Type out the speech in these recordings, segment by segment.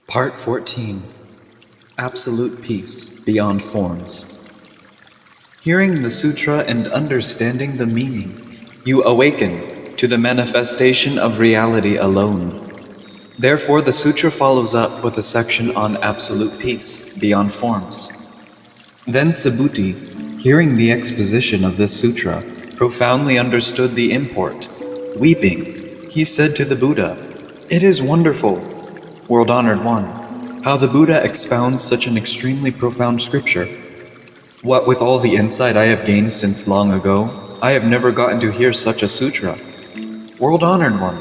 Part 14. Absolute Peace Beyond Forms. Hearing the sutra and understanding the meaning, you awaken to the manifestation of reality alone. Therefore, the sutra follows up with a section on absolute peace beyond forms. Then Subhuti, hearing the exposition of this sutra, profoundly understood the import. Weeping, he said to the Buddha, "It is wonderful, World-Honored One, how the Buddha expounds such an extremely profound scripture. What with all the insight I have gained since long ago, I have never gotten to hear such a sutra. World-Honored One,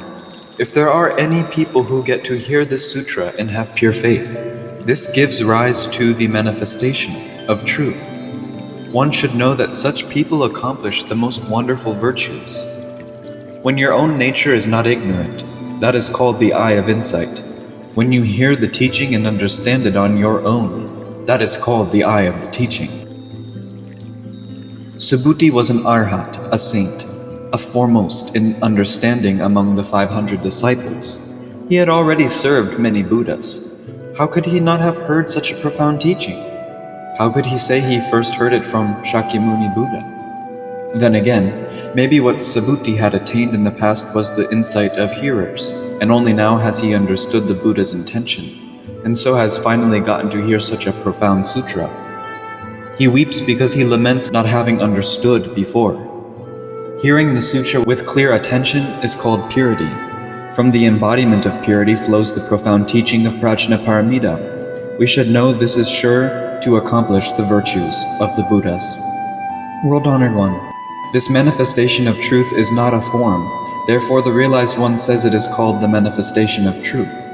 if there are any people who get to hear this sutra and have pure faith, this gives rise to the manifestation of truth. One should know that such people accomplish the most wonderful virtues. When your own nature is not ignorant, that is called the eye of insight. When you hear the teaching and understand it on your own, that is called the eye of the teaching." Subhuti was an arhat, a saint, a foremost in understanding among the 500 disciples. He had already served many Buddhas. How could he not have heard such a profound teaching? How could he say he first heard it from Shakyamuni Buddha? Then again, maybe what Subhuti had attained in the past was the insight of hearers, and only now has he understood the Buddha's intention, and so has finally gotten to hear such a profound sutra. He weeps because he laments not having understood before. Hearing the sutra with clear attention is called purity. From the embodiment of purity flows the profound teaching of Prajnaparamita. We should know this is sure to accomplish the virtues of the Buddhas. World-Honored One, this manifestation of truth is not a form. Therefore, the realized one says it is called the manifestation of truth.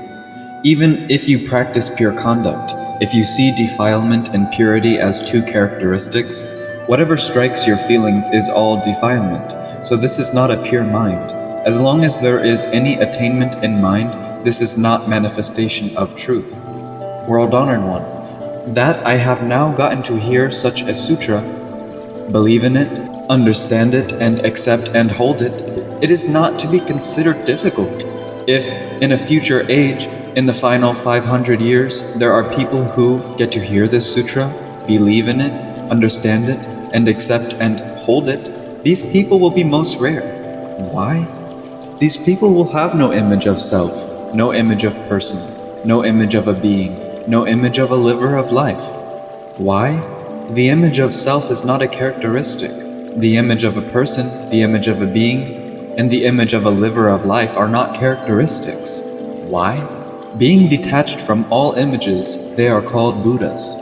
Even if you practice pure conduct, if you see defilement and purity as two characteristics, whatever strikes your feelings is all defilement. So this is not a pure mind. As long as there is any attainment in mind, this is not manifestation of truth. World-Honored One, that I have now gotten to hear such a sutra, believe in it, understand it, and accept and hold it, it is not to be considered difficult. If, in a future age, in the final 500 years, there are people who get to hear this sutra, believe in it, understand it, and accept and hold it, these people will be most rare. Why? These people will have no image of self, no image of person, no image of a being, no image of a liver of life. Why? The image of self is not a characteristic. The image of a person, the image of a being, and the image of a liver of life are not characteristics. Why? Being detached from all images, they are called Buddhas.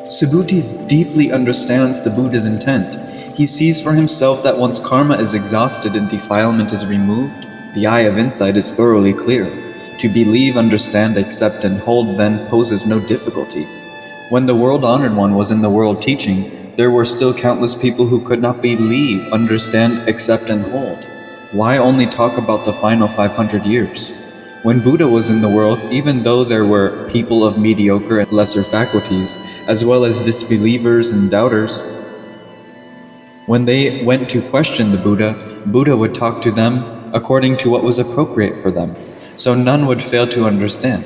Subhuti deeply understands the Buddha's intent. He sees for himself that once karma is exhausted and defilement is removed, the eye of insight is thoroughly clear. To believe, understand, accept, and hold then poses no difficulty. When the World-Honored One was in the world teaching, there were still countless people who could not believe, understand, accept, and hold. Why only talk about the final 500 years? When Buddha was in the world, even though there were people of mediocre and lesser faculties, as well as disbelievers and doubters, when they went to question the Buddha, Buddha would talk to them according to what was appropriate for them, so none would fail to understand.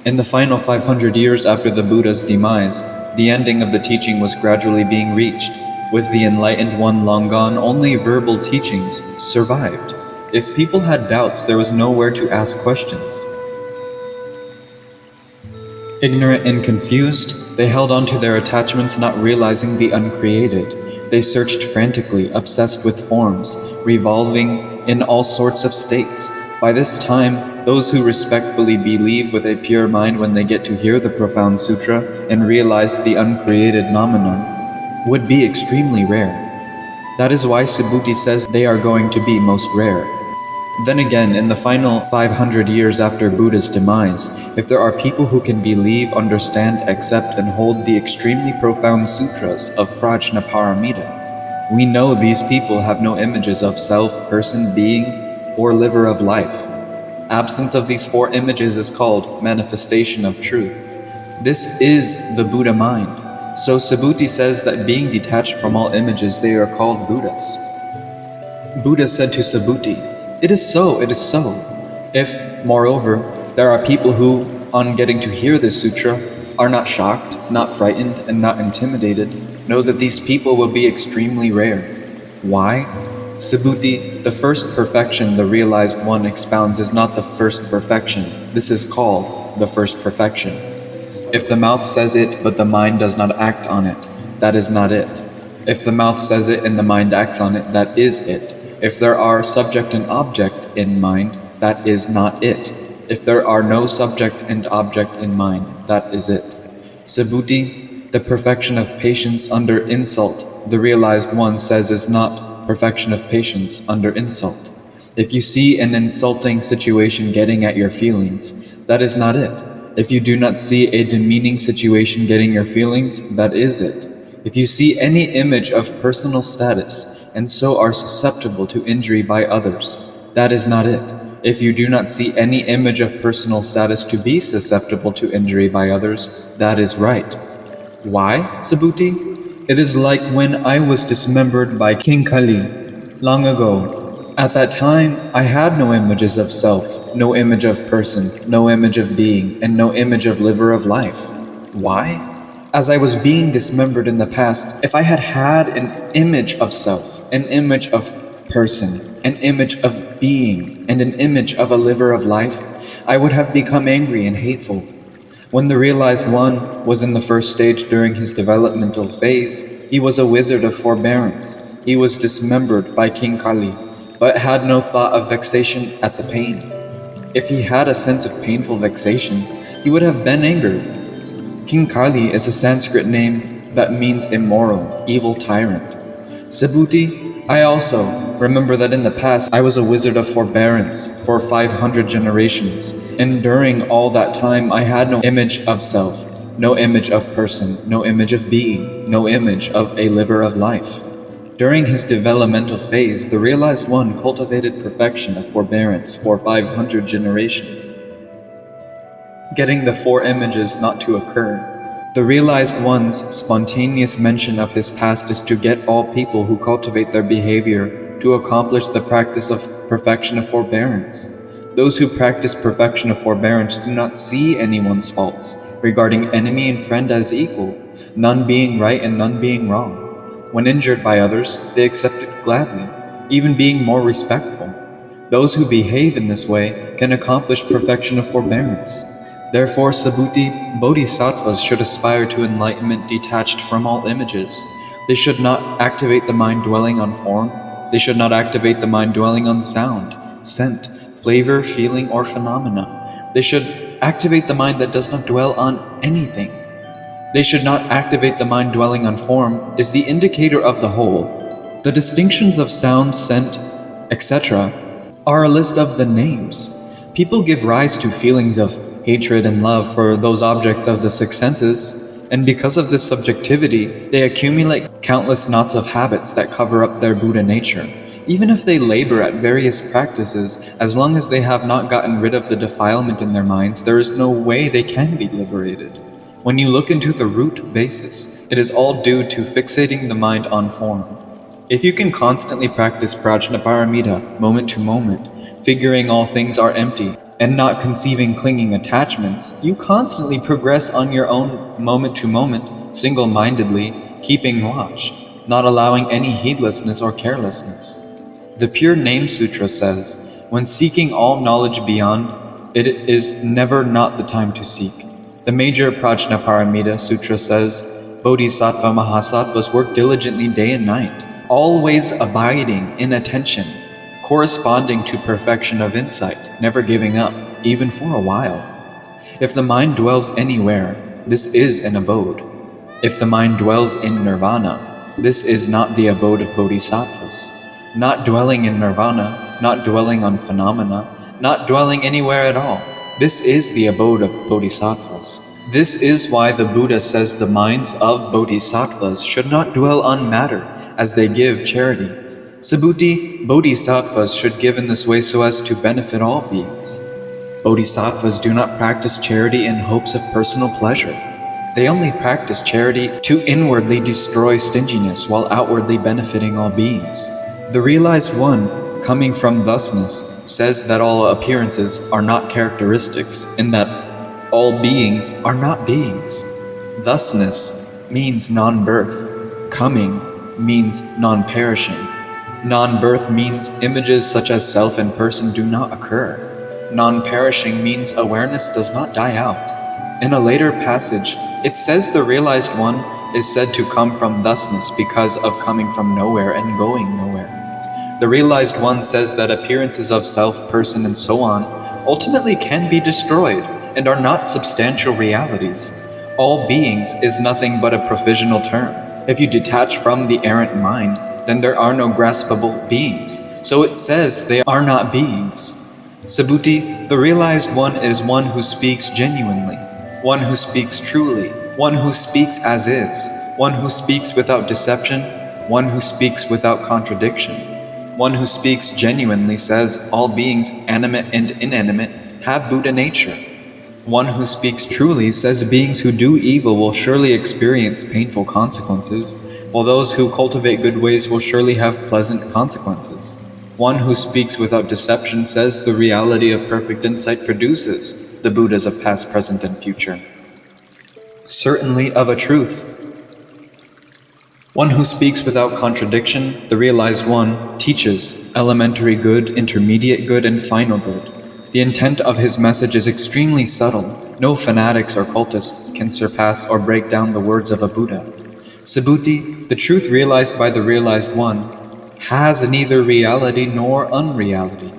In the final 500 years after the Buddha's demise, the ending of the teaching was gradually being reached. With the enlightened one long gone, only verbal teachings survived. If people had doubts, there was nowhere to ask questions. Ignorant and confused, they held on to their attachments, not realizing the uncreated. They searched frantically, obsessed with forms, revolving in all sorts of states. By this time, those who respectfully believe with a pure mind when they get to hear the profound sutra and realize the uncreated nomenon would be extremely rare. That is why Subhuti says they are going to be most rare. Then again, in the final 500 years after Buddha's demise, if there are people who can believe, understand, accept, and hold the extremely profound sutras of Prajnaparamita, we know these people have no images of self, person, being, or liver of life. Absence of these four images is called manifestation of truth. This is the Buddha mind. So Subhuti says that being detached from all images, they are called Buddhas. Buddha said to Subhuti, "It is so, it is so. If, moreover, there are people who on getting to hear this sutra, are not shocked, not frightened, and not intimidated, know that these people will be extremely rare. Why? Subhuti, the first perfection the realized one expounds is not the first perfection. This is called the first perfection. If the mouth says it, but the mind does not act on it, that is not it. If the mouth says it and the mind acts on it, that is it. If there are subject and object in mind, that is not it. If there are no subject and object in mind, that is it. Subhuti, the perfection of patience under insult, the realized one says is not perfection of patience under insult. If you see an insulting situation getting at your feelings, that is not it. If you do not see a demeaning situation getting your feelings, that is it. If you see any image of personal status and so are susceptible to injury by others, that is not it. If you do not see any image of personal status to be susceptible to injury by others, that is right. Why, Subhuti? It is like when I was dismembered by King Kali long ago. At that time, I had no images of self, no image of person, no image of being, and no image of liver of life. Why? As I was being dismembered in the past, if I had had an image of self, an image of person, an image of being, and an image of a liver of life, I would have become angry and hateful. When the realized one was in the first stage during his developmental phase, he was a wizard of forbearance. He was dismembered by King Kali, but had no thought of vexation at the pain. If he had a sense of painful vexation, he would have been angered. King Kali is a Sanskrit name that means immoral, evil tyrant. Subhuti, I also remember that in the past I was a wizard of forbearance for 500 generations, and during all that time I had no image of self, no image of person, no image of being, no image of a liver of life. During his developmental phase, the realized one cultivated perfection of forbearance for 500 generations, getting the four images not to occur. The realized one's spontaneous mention of his past is to get all people who cultivate their behavior to accomplish the practice of perfection of forbearance. Those who practice perfection of forbearance do not see anyone's faults, regarding enemy and friend as equal, none being right and none being wrong. When injured by others, they accept it gladly, even being more respectful. Those who behave in this way can accomplish perfection of forbearance. Therefore, Subhuti, bodhisattvas should aspire to enlightenment detached from all images. They should not activate the mind dwelling on form. They should not activate the mind dwelling on sound, scent, flavor, feeling, or phenomena. They should activate the mind that does not dwell on anything. They should not activate the mind dwelling on form is the indicator of the whole. The distinctions of sound, scent, etc. are a list of the names. People give rise to feelings of hatred and love for those objects of the six senses, and because of this subjectivity, they accumulate countless knots of habits that cover up their Buddha nature. Even if they labor at various practices, as long as they have not gotten rid of the defilement in their minds, there is no way they can be liberated. When you look into the root basis, it is all due to fixating the mind on form. If you can constantly practice prajnaparamita, moment to moment, figuring all things are empty, and not conceiving clinging attachments, you constantly progress on your own moment to moment, single-mindedly, keeping watch, not allowing any heedlessness or carelessness. The Pure Name Sutra says, when seeking all knowledge beyond, it is never not the time to seek. The major Prajnaparamita Sutra says, Bodhisattva Mahasattvas work diligently day and night, always abiding in attention, corresponding to perfection of insight, never giving up, even for a while. If the mind dwells anywhere, this is an abode. If the mind dwells in nirvana, this is not the abode of bodhisattvas. Not dwelling in nirvana, not dwelling on phenomena, not dwelling anywhere at all, this is the abode of bodhisattvas. This is why the Buddha says the minds of bodhisattvas should not dwell on matter as they give charity. Subhuti, bodhisattvas should give in this way so as to benefit all beings. Bodhisattvas do not practice charity in hopes of personal pleasure. They only practice charity to inwardly destroy stinginess while outwardly benefiting all beings. The realized one, coming from thusness, says that all appearances are not characteristics, in that All beings are not beings. Thusness means non-birth. Coming means non-perishing. Non-birth means images such as self and person do not occur. Non-perishing means awareness does not die out. In a later passage, it says the realized one is said to come from thusness because of coming from nowhere and going nowhere. The realized one says that appearances of self, person, and so on ultimately can be destroyed and are not substantial realities. All beings is nothing but a provisional term. If you detach from the errant mind, then there are no graspable beings. So it says they are not beings. Subhuti, the realized one is one who speaks genuinely, one who speaks truly, one who speaks as is, one who speaks without deception, one who speaks without contradiction. One who speaks genuinely says all beings, animate and inanimate, have Buddha nature. One who speaks truly says beings who do evil will surely experience painful consequences, while those who cultivate good ways will surely have pleasant consequences. One who speaks without deception says the reality of perfect insight produces the Buddhas of past, present, and future. Certainly of a truth. One who speaks without contradiction, the realized one, teaches elementary good, intermediate good, and final good. The intent of his message is extremely subtle. No fanatics or cultists can surpass or break down the words of a Buddha. Subhuti, the truth realized by the realized one, has neither reality nor unreality.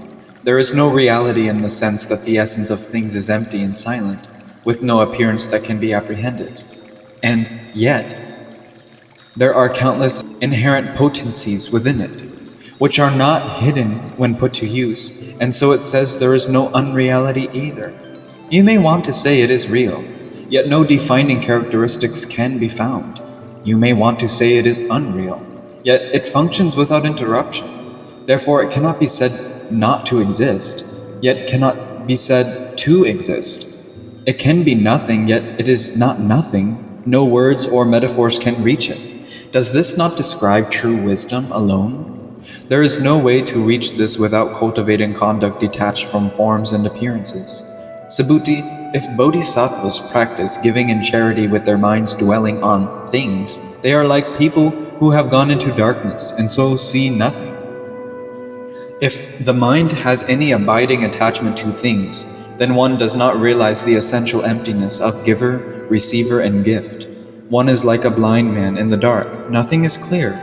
There is no reality in the sense that the essence of things is empty and silent, with no appearance that can be apprehended. And yet, there are countless inherent potencies within it, which are not hidden when put to use, and so it says there is no unreality either. You may want to say it is real, yet no defining characteristics can be found. You may want to say it is unreal, yet it functions without interruption. Therefore it cannot be said not to exist, yet cannot be said to exist. It can be nothing, yet it is not nothing. No words or metaphors can reach it. Does this not describe true wisdom alone? There is no way to reach this without cultivating conduct detached from forms and appearances. Subhuti, if bodhisattvas practice giving and charity with their minds dwelling on things, they are like people who have gone into darkness and so see nothing. If the mind has any abiding attachment to things, then one does not realize the essential emptiness of giver, receiver, and gift. One is like a blind man in the dark. Nothing is clear.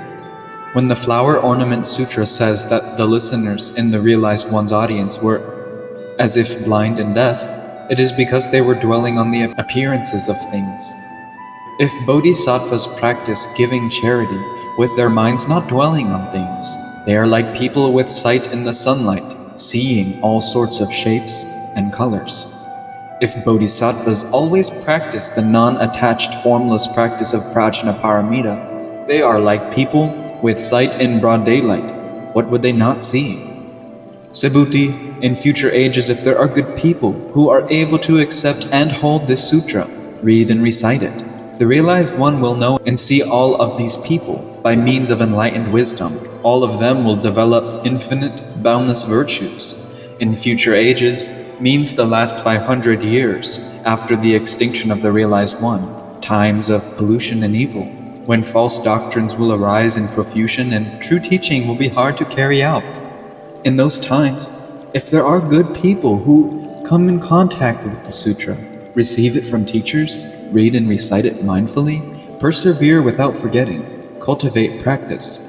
When the Flower Ornament Sutra says that the listeners in the realized one's audience were as if blind and deaf, it is because they were dwelling on the appearances of things. If bodhisattvas practice giving charity with their minds not dwelling on things, they are like people with sight in the sunlight, seeing all sorts of shapes and colors. If bodhisattvas always practice the non-attached formless practice of prajnaparamita, they are like people with sight in broad daylight. What would they not see? Subhuti, in future ages, if there are good people who are able to accept and hold this sutra, read and recite it, the realized one will know and see all of these people by means of enlightened wisdom. All of them will develop infinite, boundless virtues. In future ages means the last 500 years after the extinction of the realized one, times of pollution and evil, when false doctrines will arise in profusion and true teaching will be hard to carry out. In those times, if there are good people who come in contact with the sutra, receive it from teachers, read and recite it mindfully, persevere without forgetting, cultivate practice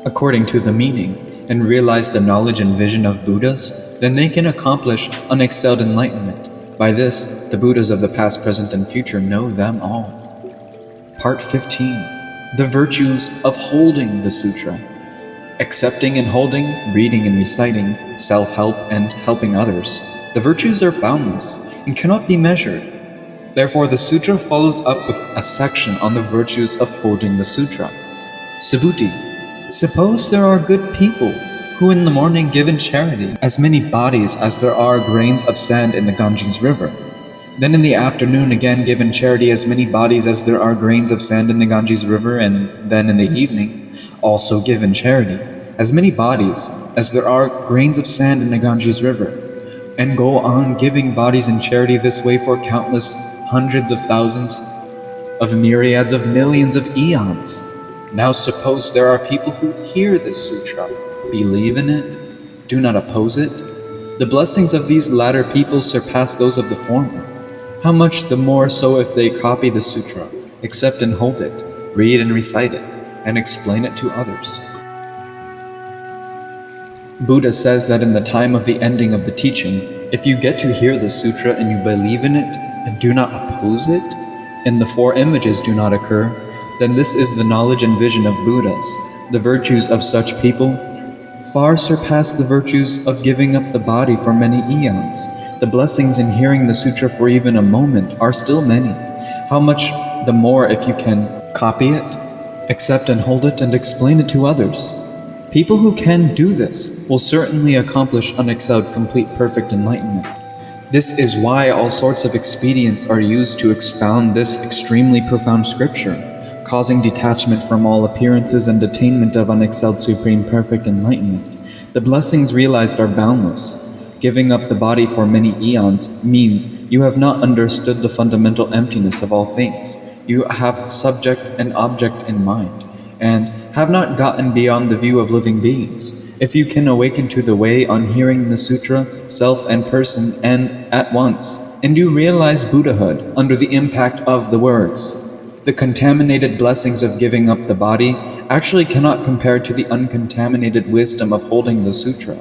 according to the meaning, and realize the knowledge and vision of Buddhas, then they can accomplish unexcelled enlightenment. By this, the Buddhas of the past, present, and future know them all. Part 15. The virtues of holding the sutra. Accepting and holding, reading and reciting, self-help and helping others. The virtues are boundless and cannot be measured. Therefore, the sutra follows up with a section on the virtues of holding the sutra. Subhuti. Suppose there are good people who in the morning give in charity as many bodies as there are grains of sand in the Ganges River. Then in the afternoon again give in charity as many bodies as there are grains of sand in the Ganges River, and then in the evening also give in charity as many bodies as there are grains of sand in the Ganges River. and go on giving bodies in charity this way for countless hundreds of thousands of myriads of millions of eons. Now suppose there are people who hear this sutra, believe in it, do not oppose it. The blessings of these latter people surpass those of the former. How much the more so if they copy the sutra, accept and hold it, read and recite it, and explain it to others. Buddha says that in the time of the ending of the teaching, if you get to hear the sutra and you believe in it and do not oppose it, and the four images do not occur, then this is the knowledge and vision of Buddhas. The virtues of such people far surpass the virtues of giving up the body for many eons. The blessings in hearing the sutra for even a moment are still many. How much the more if you can copy it, accept and hold it, and explain it to others. People who can do this will certainly accomplish unexcelled, complete, perfect enlightenment. This is why all sorts of expedients are used to expound this extremely profound scripture, causing detachment from all appearances and attainment of unexcelled, supreme, perfect enlightenment. The blessings realized are boundless. Giving up the body for many eons means you have not understood the fundamental emptiness of all things. You have subject and object in mind, and have not gotten beyond the view of living beings. If you can awaken to the way on hearing the sutra, self and person, and at once, and you realize Buddhahood under the impact of the words, the contaminated blessings of giving up the body actually cannot compare to the uncontaminated wisdom of holding the sutra.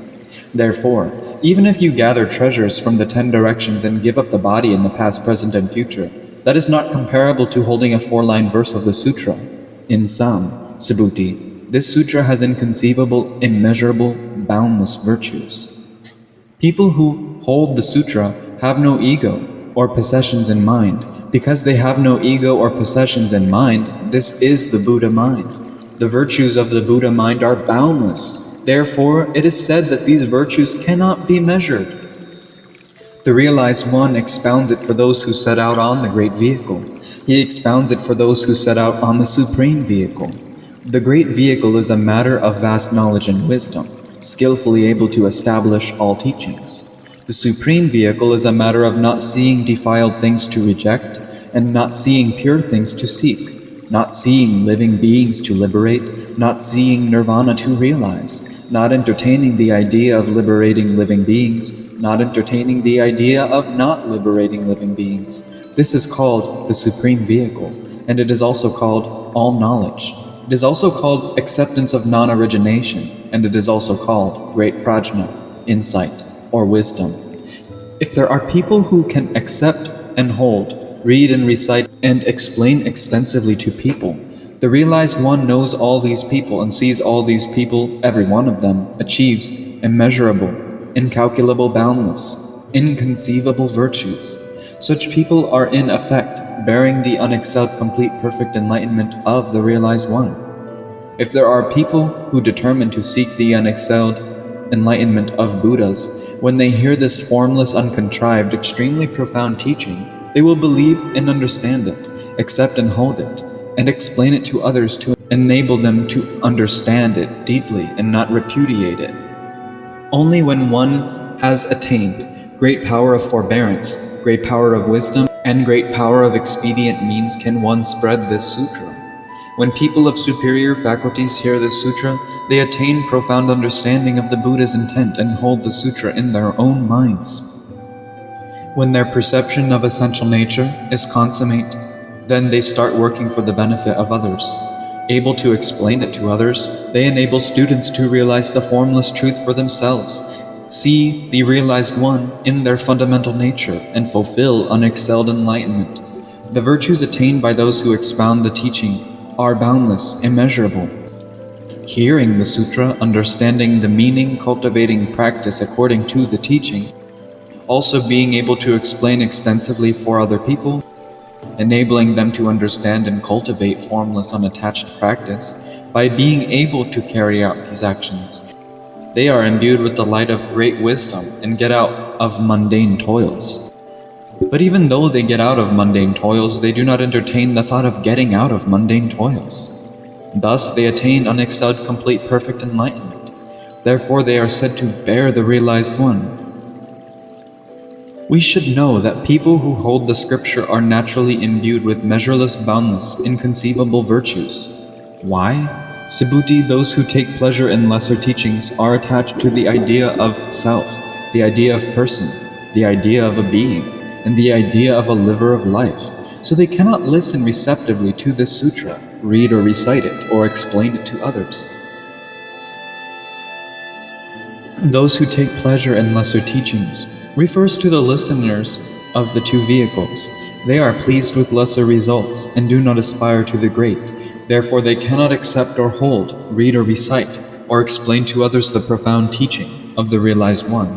Therefore, even if you gather treasures from the 10 directions and give up the body in the past, present, and future, that is not comparable to holding a 4-line verse of the sutra. In sum, Subhuti, this sutra has inconceivable, immeasurable, boundless virtues. People who hold the sutra have no ego or possessions in mind. Because they have no ego or possessions in mind, this is the Buddha mind. The virtues of the Buddha mind are boundless. Therefore, it is said that these virtues cannot be measured. The realized one expounds it for those who set out on the great vehicle. He expounds it for those who set out on the supreme vehicle. The great vehicle is a matter of vast knowledge and wisdom, skillfully able to establish all teachings. The supreme vehicle is a matter of not seeing defiled things to reject, and not seeing pure things to seek, not seeing living beings to liberate, not seeing nirvana to realize, not entertaining the idea of liberating living beings, not entertaining the idea of not liberating living beings. This is called the supreme vehicle, and it is also called all knowledge. It is also called acceptance of non-origination, and it is also called great prajna, insight, or wisdom. If there are people who can accept and hold, read and recite, and explain extensively to people, the realized one knows all these people and sees all these people, every one of them, achieves immeasurable, incalculable, boundless, inconceivable virtues. Such people are in effect bearing the unexcelled, complete, perfect enlightenment of the realized one. If there are people who determine to seek the unexcelled enlightenment of Buddhas, when they hear this formless, uncontrived, extremely profound teaching, they will believe and understand it, accept and hold it, and explain it to others to enable them to understand it deeply and not repudiate it. Only when one has attained great power of forbearance, great power of wisdom, and great power of expedient means can one spread this sutra. When people of superior faculties hear this sutra, they attain profound understanding of the Buddha's intent and hold the sutra in their own minds. When their perception of essential nature is consummate, then they start working for the benefit of others. Able to explain it to others, they enable students to realize the formless truth for themselves, see the realized one in their fundamental nature, and fulfill unexcelled enlightenment. The virtues attained by those who expound the teaching are boundless, immeasurable. Hearing the sutra, understanding the meaning, cultivating practice according to the teaching, also being able to explain extensively for other people, enabling them to understand and cultivate formless, unattached practice. By being able to carry out these actions, they are imbued with the light of great wisdom and get out of mundane toils. But even though they get out of mundane toils, they do not entertain the thought of getting out of mundane toils. Thus they attain unexcelled, complete, perfect enlightenment. Therefore they are said to bear the realized one. We should know that people who hold the scripture are naturally imbued with measureless, boundless, inconceivable virtues. Why? Subhuti, those who take pleasure in lesser teachings are attached to the idea of self, the idea of person, the idea of a being, and the idea of a liver of life, so they cannot listen receptively to this sutra, read or recite it, or explain it to others. Those who take pleasure in lesser teachings refers to the listeners of the two vehicles. They are pleased with lesser results and do not aspire to the great. Therefore they cannot accept or hold, read or recite, or explain to others the profound teaching of the realized one.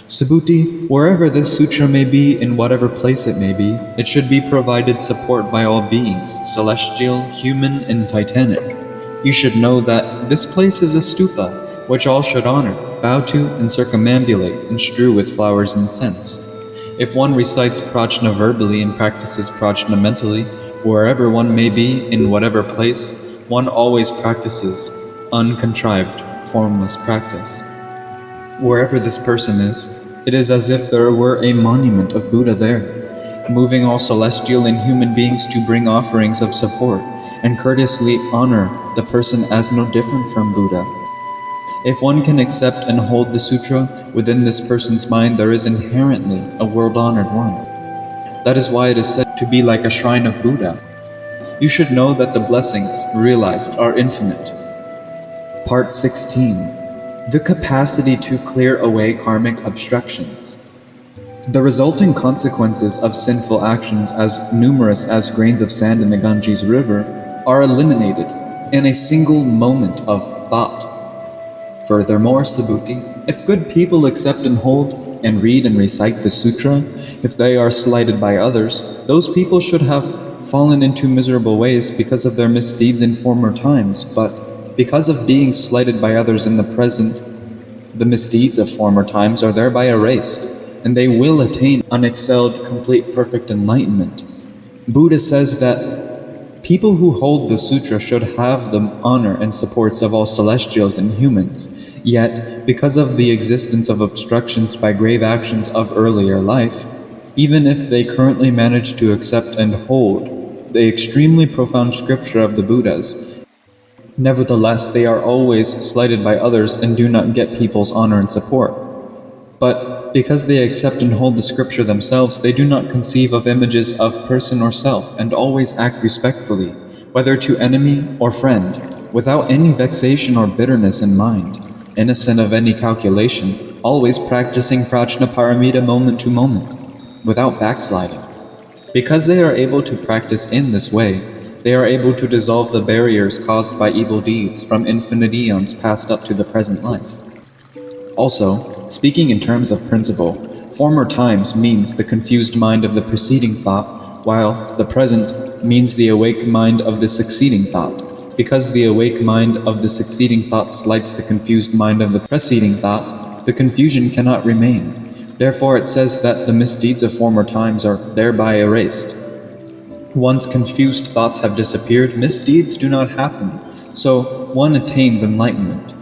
Subhuti, wherever this sutra may be, in whatever place it may be, it should be provided support by all beings, celestial, human, and titanic. You should know that this place is a stupa, which all should honor, bow to, and circumambulate, and strew with flowers and scents. If one recites prajna verbally and practices prajna mentally, wherever one may be, in whatever place, one always practices uncontrived, formless practice. Wherever this person is, it is as if there were a monument of Buddha there, moving all celestial and human beings to bring offerings of support and courteously honor the person as no different from Buddha. If one can accept and hold the sutra, within this person's mind there is inherently a world-honored one. That is why it is said to be like a shrine of Buddha. You should know that the blessings realized are infinite. Part 16. The capacity to clear away karmic obstructions. The resulting consequences of sinful actions, as numerous as grains of sand in the Ganges River, are eliminated in a single moment of thought. Furthermore, Subhuti, if good people accept and hold and read and recite the sutra, if they are slighted by others, those people should have fallen into miserable ways because of their misdeeds in former times, but because of being slighted by others in the present, the misdeeds of former times are thereby erased, and they will attain unexcelled, complete, perfect enlightenment. Buddha says that people who hold the sutra should have the honor and supports of all celestials and humans. Yet, because of the existence of obstructions by grave actions of earlier life, even if they currently manage to accept and hold the extremely profound scripture of the Buddhas, nevertheless they are always slighted by others and do not get people's honor and support. But because they accept and hold the scripture themselves, they do not conceive of images of person or self and always act respectfully, whether to enemy or friend, without any vexation or bitterness in mind, innocent of any calculation, always practicing prajna paramita moment to moment, without backsliding. Because they are able to practice in this way, they are able to dissolve the barriers caused by evil deeds from infinite eons past up to the present life. Also, speaking in terms of principle, former times means the confused mind of the preceding thought, while the present means the awake mind of the succeeding thought. Because the awake mind of the succeeding thought slights the confused mind of the preceding thought, the confusion cannot remain. Therefore it says that the misdeeds of former times are thereby erased. Once confused thoughts have disappeared, misdeeds do not happen, so one attains enlightenment.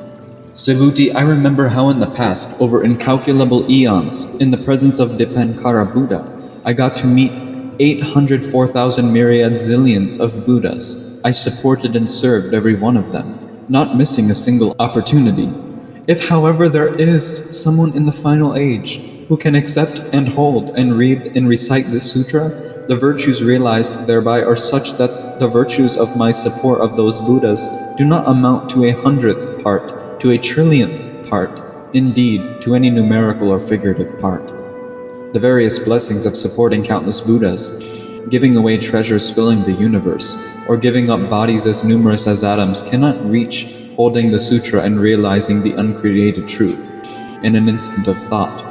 Subhuti, I remember how in the past, over incalculable eons, in the presence of Dipankara Buddha, I got to meet 804,000 myriad zillions of Buddhas. I supported and served every one of them, not missing a single opportunity. If, however, there is someone in the final age who can accept and hold and read and recite this sutra, the virtues realized thereby are such that the virtues of my support of those Buddhas do not amount to 100th part, to a 1,000,000,000th part, indeed, to any numerical or figurative part. The various blessings of supporting countless Buddhas, giving away treasures filling the universe, or giving up bodies as numerous as atoms cannot reach holding the sutra and realizing the uncreated truth in an instant of thought,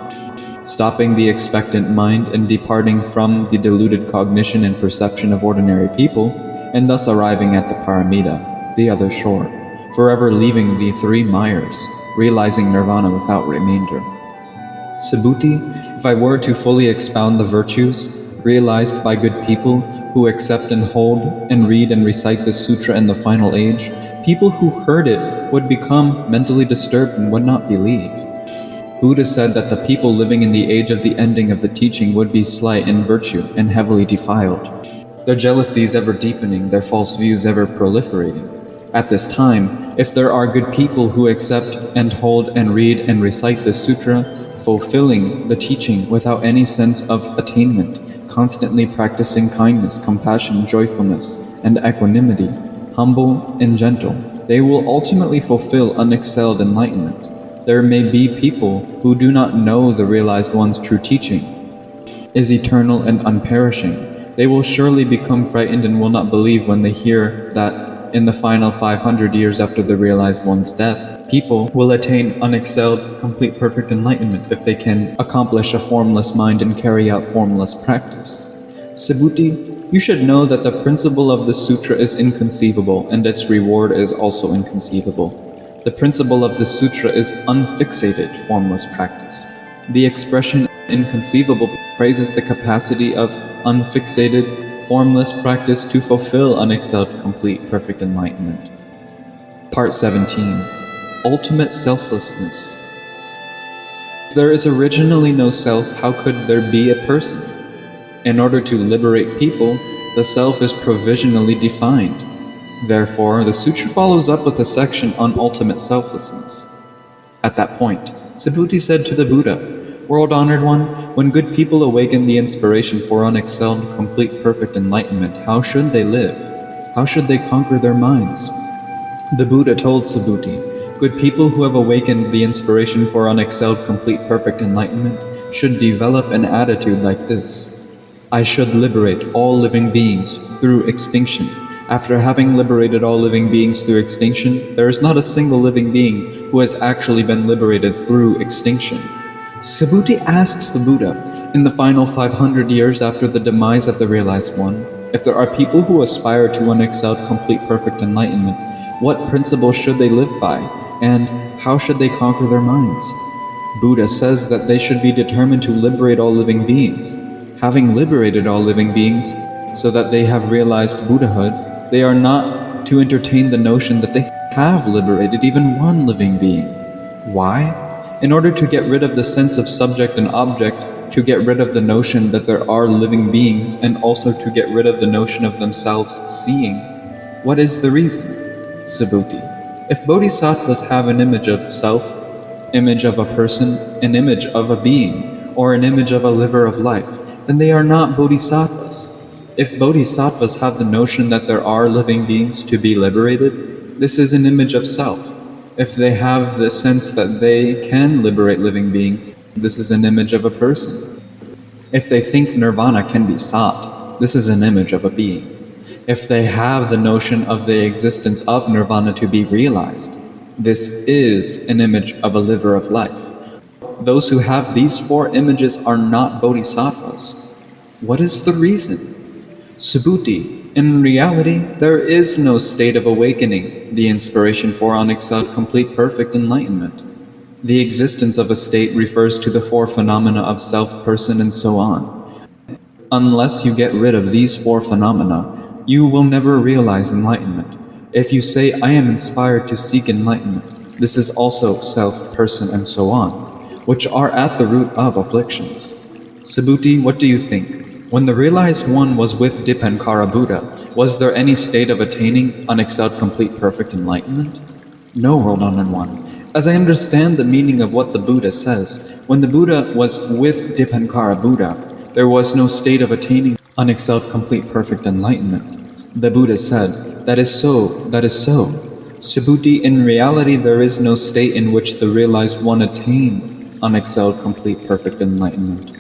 stopping the expectant mind and departing from the deluded cognition and perception of ordinary people, and thus arriving at the paramita, the other shore, forever leaving the three mires, realizing nirvana without remainder. Subhuti, if I were to fully expound the virtues realized by good people who accept and hold and read and recite the sutra in the final age, people who heard it would become mentally disturbed and would not believe. Buddha said that the people living in the age of the ending of the teaching would be slight in virtue and heavily defiled, their jealousies ever deepening, their false views ever proliferating. At this time, if there are good people who accept and hold and read and recite the sutra, fulfilling the teaching without any sense of attainment, constantly practicing kindness, compassion, joyfulness, and equanimity, humble and gentle, they will ultimately fulfill unexcelled enlightenment. There may be people who do not know the realized one's true teaching is eternal and unperishing. They will surely become frightened and will not believe when they hear that in the final 500 years after the realized one's death, people will attain unexcelled, complete, perfect enlightenment if they can accomplish a formless mind and carry out formless practice. Subhuti, you should know that the principle of the sutra is inconceivable and its reward is also inconceivable. The principle of the sutra is unfixated, formless practice. The expression inconceivable praises the capacity of unfixated, formless practice to fulfill unexcelled, complete, perfect enlightenment. Part 17. Ultimate Selflessness. If there is originally no self, how could there be a person? In order to liberate people, the self is provisionally defined. Therefore, the sutra follows up with a section on ultimate selflessness. At that point, Subhuti said to the Buddha, "World-honored one, when good people awaken the inspiration for unexcelled, complete, perfect enlightenment, how should they live? How should they conquer their minds?" The Buddha told Subhuti, "Good people who have awakened the inspiration for unexcelled, complete, perfect enlightenment should develop an attitude like this: I should liberate all living beings through extinction. After having liberated all living beings through extinction, there is not a single living being who has actually been liberated through extinction." Subhuti asks the Buddha, in the final 500 years after the demise of the realized one, if there are people who aspire to unexcelled, complete, perfect enlightenment, what principles should they live by, and how should they conquer their minds? Buddha says that they should be determined to liberate all living beings. Having liberated all living beings so that they have realized Buddhahood, they are not to entertain the notion that they have liberated even one living being. Why? In order to get rid of the sense of subject and object, to get rid of the notion that there are living beings, and also to get rid of the notion of themselves seeing. What is the reason? Subhuti. If bodhisattvas have an image of self, image of a person, an image of a being, or an image of a liver of life, then they are not bodhisattvas. If bodhisattvas have the notion that there are living beings to be liberated, this is an image of self. If they have the sense that they can liberate living beings, this is an image of a person. If they think nirvana can be sought, this is an image of a being. If they have the notion of the existence of nirvana to be realized, this is an image of a liver of life. Those who have these four images are not bodhisattvas. What is the reason? Subhuti. In reality, there is no state of awakening, the inspiration for unexcelled, complete, perfect enlightenment. The existence of a state refers to the four phenomena of self, person, and so on. Unless you get rid of these four phenomena, you will never realize enlightenment. If you say, "I am inspired to seek enlightenment," this is also self, person, and so on, which are at the root of afflictions. Subhuti, what do you think? When the realized one was with Dipankara Buddha, was there any state of attaining unexcelled, complete, perfect enlightenment? No, world-honored one. As I understand the meaning of what the Buddha says, when the Buddha was with Dipankara Buddha, there was no state of attaining unexcelled, complete, perfect enlightenment. The Buddha said, "That is so, that is so." Subhuti, in reality, there is no state in which the realized one attained unexcelled, complete, perfect enlightenment.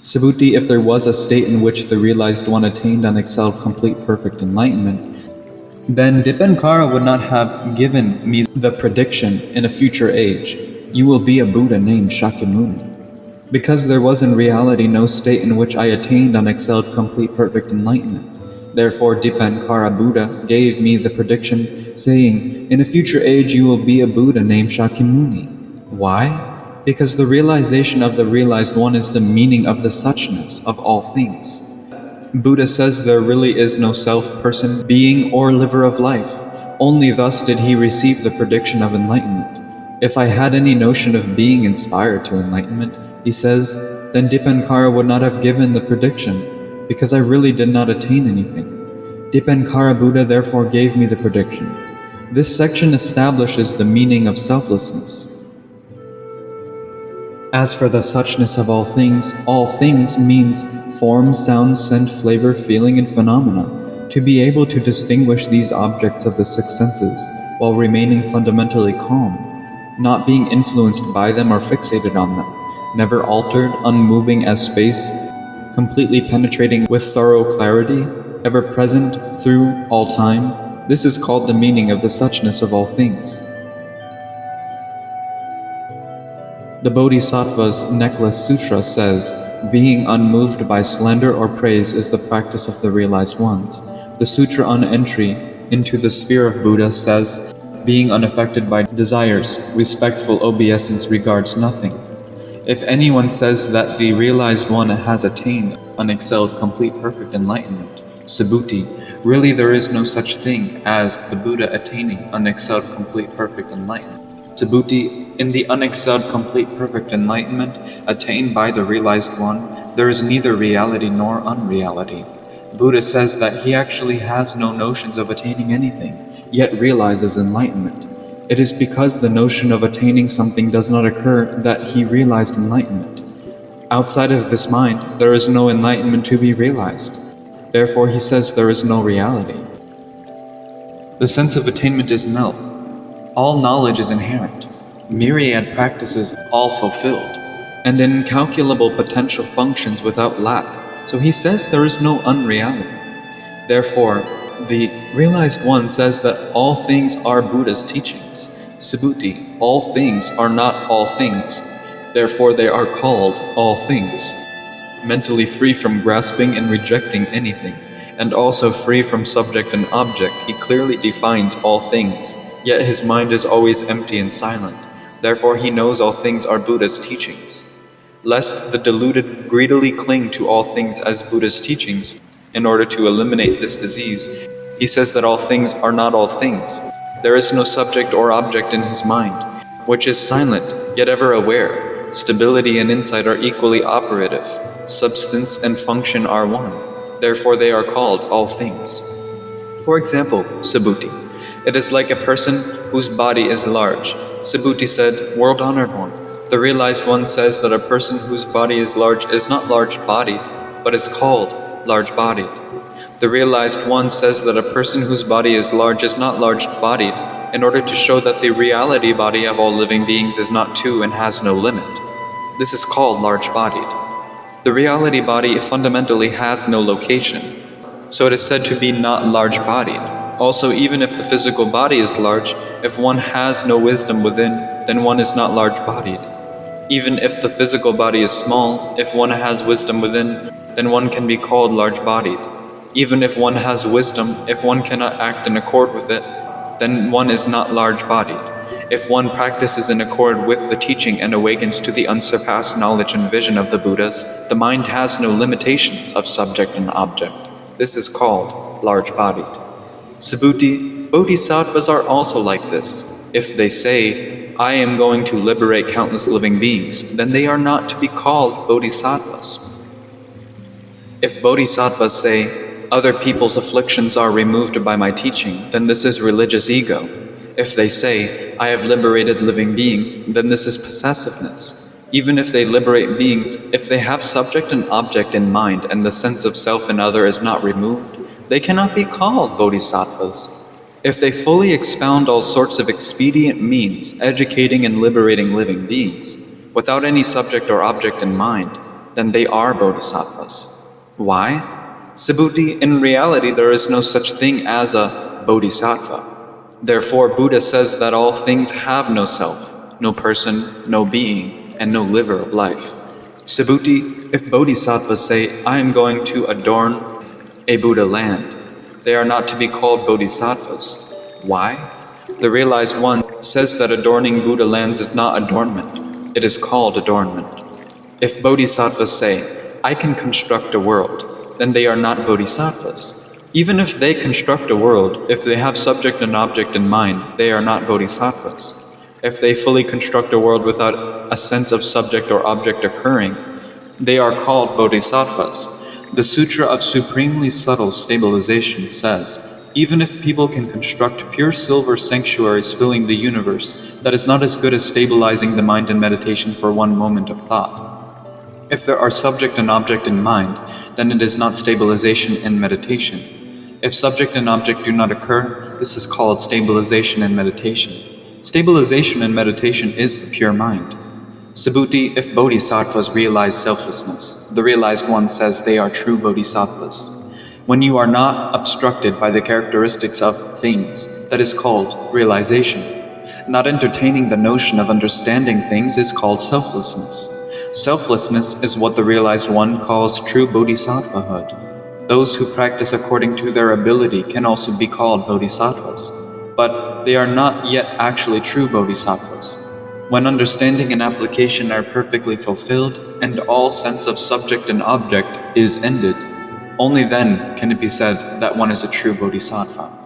Subhuti, if there was a state in which the realized one attained unexcelled, complete, perfect enlightenment, then Dipankara would not have given me the prediction in a future age, "You will be a Buddha named Shakyamuni." Because there was in reality no state in which I attained unexcelled, complete, perfect enlightenment. Therefore, Dipankara Buddha gave me the prediction, saying, "In a future age you will be a Buddha named Shakyamuni." Why? Because the realization of the realized one is the meaning of the suchness of all things. Buddha says there really is no self, person, being, or liver of life. Only thus did he receive the prediction of enlightenment. If I had any notion of being inspired to enlightenment, he says, then Dipankara would not have given the prediction, because I really did not attain anything. Dipankara Buddha therefore gave me the prediction. This section establishes the meaning of selflessness. As for the suchness of all things means form, sound, scent, flavor, feeling, and phenomena, to be able to distinguish these objects of the six senses while remaining fundamentally calm, not being influenced by them or fixated on them, never altered, unmoving as space, completely penetrating with thorough clarity, ever present through all time. This is called the meaning of the suchness of all things. The Bodhisattva's Necklace Sutra says, being unmoved by slander or praise is the practice of the realized ones. The Sutra on Entry into the Sphere of Buddha says, being unaffected by desires, respectful obeisance regards nothing. If anyone says that the realized one has attained unexcelled complete perfect enlightenment, Subhuti, really there is no such thing as the Buddha attaining unexcelled complete perfect enlightenment. Subhuti, in the unexcelled complete perfect enlightenment attained by the realized one, there is neither reality nor unreality. Buddha says that he actually has no notions of attaining anything, yet realizes enlightenment. It is because the notion of attaining something does not occur that he realized enlightenment. Outside of this mind, there is no enlightenment to be realized. Therefore, he says there is no reality. The sense of attainment is null. All knowledge is inherent, myriad practices all fulfilled, and incalculable potential functions without lack. So he says there is no unreality. Therefore, the realized one says that all things are Buddha's teachings. Subhuti, all things are not all things. Therefore, they are called all things. Mentally free from grasping and rejecting anything, and also free from subject and object, he clearly defines all things, yet his mind is always empty and silent. Therefore he knows all things are Buddha's teachings. Lest the deluded greedily cling to all things as Buddha's teachings, in order to eliminate this disease, he says that all things are not all things. There is no subject or object in his mind, which is silent, yet ever aware. Stability and insight are equally operative. Substance and function are one. Therefore they are called all things. For example, Subhuti. It is like a person whose body is large. Subhuti said, world-honored one. The realized one says that a person whose body is large is not large-bodied, but is called large-bodied. The realized one says that a person whose body is large is not large-bodied, in order to show that the reality body of all living beings is not two and has no limit. This is called large-bodied. The reality body fundamentally has no location, so it is said to be not large-bodied. Also, even if the physical body is large, if one has no wisdom within, then one is not large-bodied. Even if the physical body is small, if one has wisdom within, then one can be called large-bodied. Even if one has wisdom, if one cannot act in accord with it, then one is not large-bodied. If one practices in accord with the teaching and awakens to the unsurpassed knowledge and vision of the Buddhas, the mind has no limitations of subject and object. This is called large-bodied. Subhuti, bodhisattvas are also like this. If they say, I am going to liberate countless living beings, then they are not to be called bodhisattvas. If bodhisattvas say, other people's afflictions are removed by my teaching, then this is religious ego. If they say, I have liberated living beings, then this is possessiveness. Even if they liberate beings, if they have subject and object in mind and the sense of self and other is not removed, they cannot be called bodhisattvas. If they fully expound all sorts of expedient means, educating and liberating living beings, without any subject or object in mind, then they are bodhisattvas. Why? Subhuti, in reality there is no such thing as a bodhisattva. Therefore, Buddha says that all things have no self, no person, no being, and no liver of life. Subhuti, if bodhisattvas say, I am going to adorn a Buddha land, they are not to be called bodhisattvas. Why? The realized one says that adorning Buddha lands is not adornment, it is called adornment. If bodhisattvas say, I can construct a world, then they are not bodhisattvas. Even if they construct a world, if they have subject and object in mind, they are not bodhisattvas. If they fully construct a world without a sense of subject or object occurring, they are called bodhisattvas. The Sutra of Supremely Subtle Stabilization says, even if people can construct pure silver sanctuaries filling the universe, that is not as good as stabilizing the mind in meditation for one moment of thought. If there are subject and object in mind, then it is not stabilization in meditation. If subject and object do not occur, this is called stabilization in meditation. Stabilization in meditation is the pure mind. Subhuti, if bodhisattvas realize selflessness, the realized one says they are true bodhisattvas. When you are not obstructed by the characteristics of things, that is called realization. Not entertaining the notion of understanding things is called selflessness. Selflessness is what the realized one calls true bodhisattvahood. Those who practice according to their ability can also be called bodhisattvas, but they are not yet actually true bodhisattvas. When understanding and application are perfectly fulfilled and all sense of subject and object is ended, only then can it be said that one is a true bodhisattva.